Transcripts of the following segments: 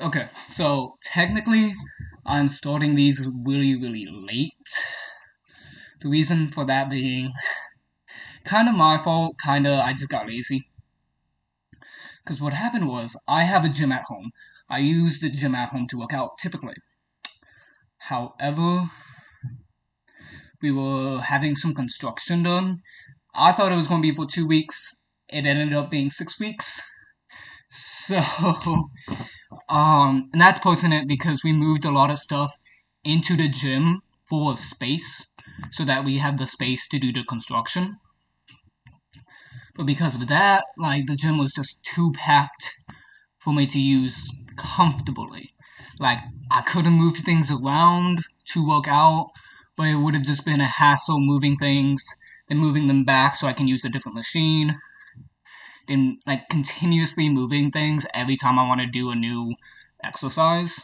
Okay, so technically, I'm starting these really late. The reason for that being kind of my fault, kind of I just got lazy. Because what happened was, I have a gym at home. I use the gym at home to work out typically. However, we were having some construction done. I thought it was going to be for 2 weeks. It ended up being 6 weeks. So, and that's pertinent because we moved a lot of stuff into the gym for space so that we have the space to do the construction. But because of that, like the gym was just too packed for me to use comfortably. Like I could have moved things around to work out, but it would have just been a hassle moving things, then moving them back so I can use a different machine, then like continuously moving things every time I want to do a new exercise.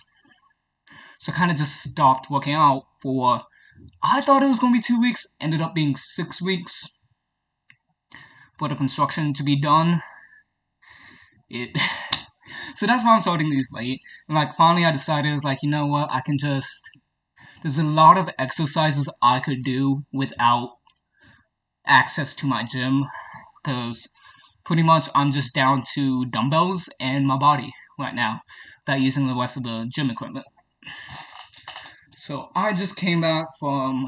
So I kind of just stopped working out for. I thought it was going to be 2 weeks, ended up being 6 weeks for the construction to be done. It. So that's why I'm starting these late. And like finally, I decided I was like, you know what? I can just. There's a lot of exercises I could do without access to my gym, because pretty much I'm just down to dumbbells and my body right now, without using the rest of the gym equipment. So I just came back from.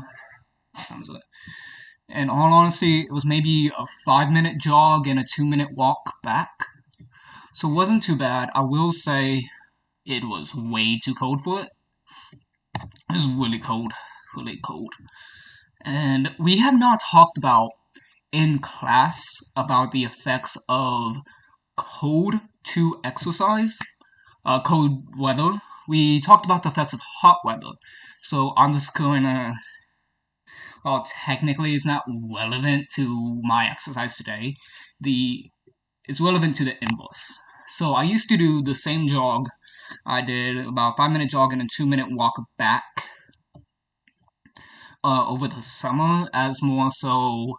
What time is it? In all honesty, it was maybe a 5 minute jog and a 2 minute walk back. So it wasn't too bad. I will say it was way too cold for it. It was really cold. Really cold. And we have not talked about in class about the effects of cold to exercise, cold weather. We talked about the effects of hot weather. So I'm just gonna. Well, technically, it's not relevant to my exercise today. The It's relevant to the inverse. So I used to do the same jog. I did about 5 minute jog and a 2 minute walk back over the summer as more so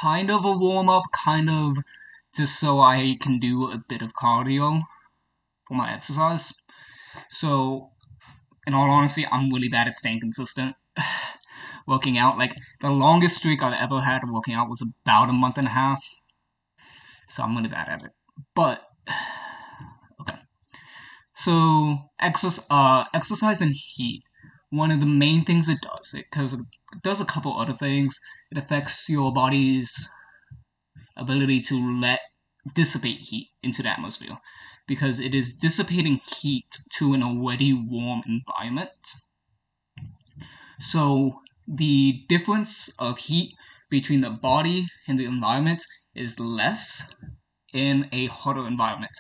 kind of a warm up, kind of just so I can do a bit of cardio for my exercise. So, in all honesty, I'm really bad at staying consistent. Working out, like the longest streak I've ever had of working out was about a month and a half. So I'm really bad at it. But okay. So exercise and heat. One of the main things it does, because it does a couple other things. It affects your body's ability to let dissipate heat into the atmosphere, because it is dissipating heat to an already warm environment. So the difference of heat between the body and the environment is less in a hotter environment.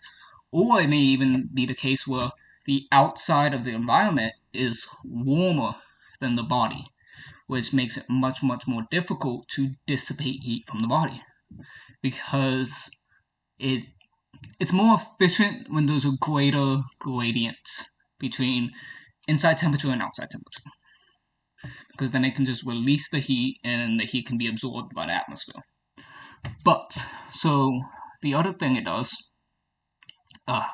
Or it may even be the case where the outside of the environment is warmer than the body, which makes it much more difficult to dissipate heat from the body, because it it's more efficient when there's a greater gradient between inside temperature and outside temperature, because then it can just release the heat and the heat can be absorbed by the atmosphere. But so the other thing it does,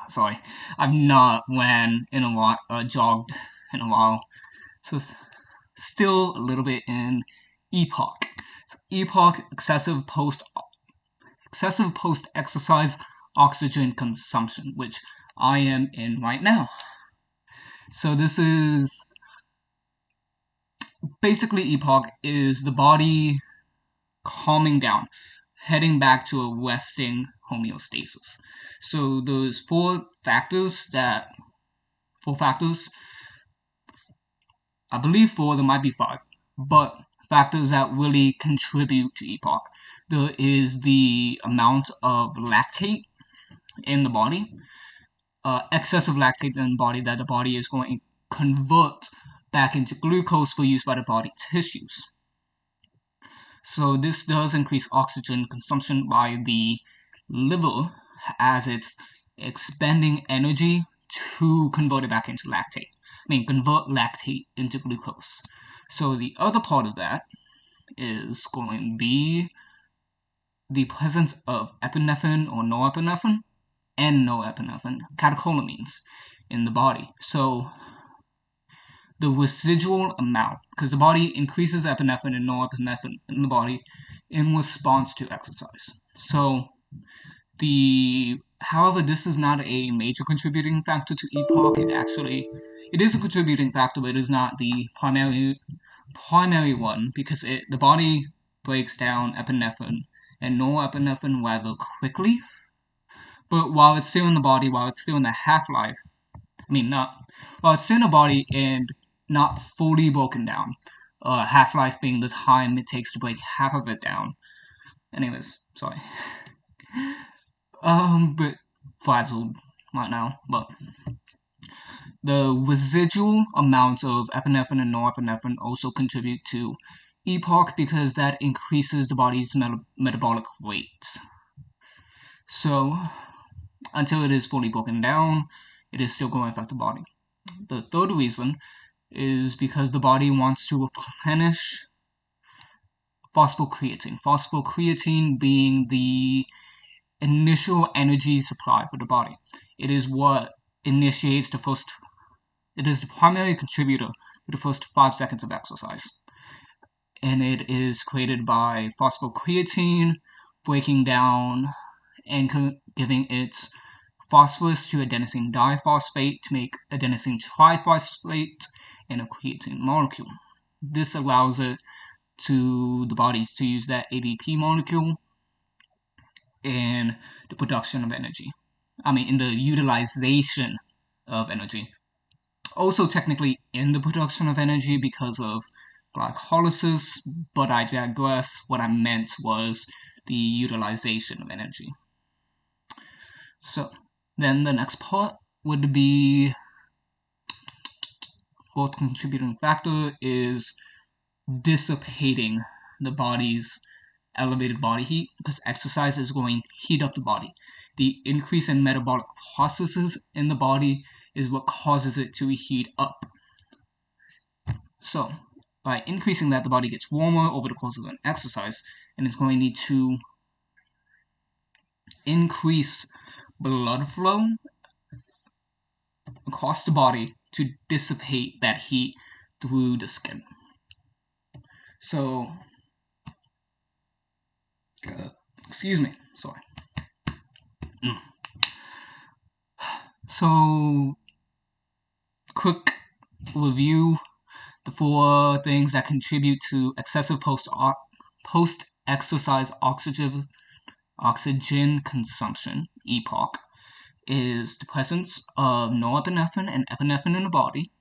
sorry, I've not ran in a while, jogged in a while, so still a little bit in EPOC. So EPOC, excessive post exercise oxygen consumption, which I am in right now. So this is basically EPOC is the body calming down, heading back to a resting homeostasis. So those four factors, I believe four, there might be five, but factors that really contribute to EPOC. There is the amount of lactate in the body, excessive lactate in the body that the body is going to convert back into glucose for use by the body tissues. So this does increase oxygen consumption by the liver as it's expending energy to convert it back into lactate. Convert lactate into glucose. So the other part of that is going to be the presence of epinephrine or norepinephrine and norepinephrine, catecholamines, in the body. So the residual amount, because the body increases epinephrine and norepinephrine in the body in response to exercise. So however, this is not a major contributing factor to EPOC. It is a contributing factor, but it is not the primary one, because the body breaks down epinephrine and norepinephrine rather quickly. But while it's still in the body, while it's still in the half-life, while it's still in the body and not fully broken down, half-life being the time it takes to break half of it down. Anyways, sorry. But frazzled right now, but the residual amounts of epinephrine and norepinephrine also contribute to EPOC because that increases the body's metabolic rates. So, until it is fully broken down, it is still going to affect the body. The third reason is because the body wants to replenish phosphocreatine. Phosphocreatine being the initial energy supply for the body. It is what initiates it is the primary contributor to the first 5 seconds of exercise. And it is created by phosphocreatine breaking down and giving its phosphorus to adenosine diphosphate to make adenosine triphosphate and a creatine molecule. This allows the body to use that ADP molecule in the production of energy. In the utilization of energy. Also technically in the production of energy because of glycolysis, but I digress. What I meant was the utilization of energy. So, then the next part would be, fourth contributing factor is dissipating the body's elevated body heat, because exercise is going to heat up the body. The increase in metabolic processes in the body is what causes it to heat up. So, by increasing that, the body gets warmer over the course of an exercise, and it's going to need to increase blood flow across the body to dissipate that heat through the skin. So, excuse me, sorry. So, quick review: the 4 things that contribute to excessive post-exercise oxygen consumption, EPOC, is the presence of norepinephrine and epinephrine in the body,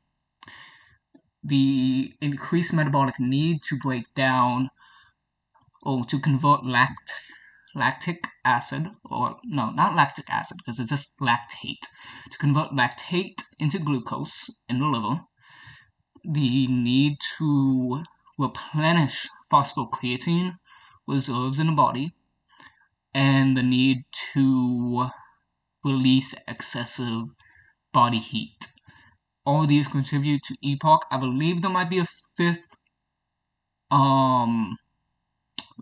the increased metabolic need to break down or to convert lactic acid, or no, not lactic acid, because it's just lactate, to convert lactate into glucose in the liver, the need to replenish phosphocreatine reserves in the body, and the need to release excessive body heat. All these contribute to EPOC. I believe there might be a 5th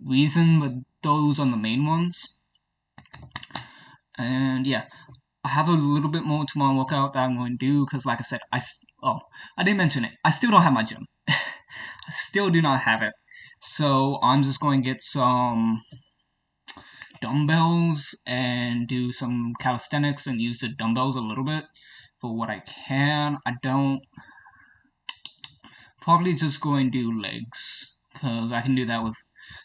reason, but those are the main ones. And yeah, I have a little bit more to my workout that I'm going to do, because like I said, I didn't mention it, I still don't have my gym. I still do not have it. So I'm just going to get some dumbbells and do some calisthenics and use the dumbbells a little bit for what I can. Probably just go and do legs, because I can do that with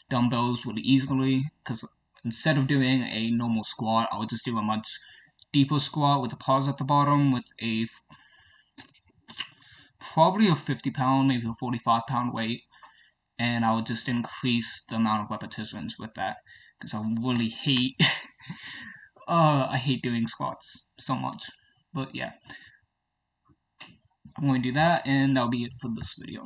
dumbbells really easily, because instead of doing a normal squat, I would just do a much deeper squat with a pause at the bottom with probably a 50-pound, maybe a 45-pound weight, and I would just increase the amount of repetitions with that, because I really hate I hate doing squats so much. But yeah, I'm going to do that, and that'll be it for this video.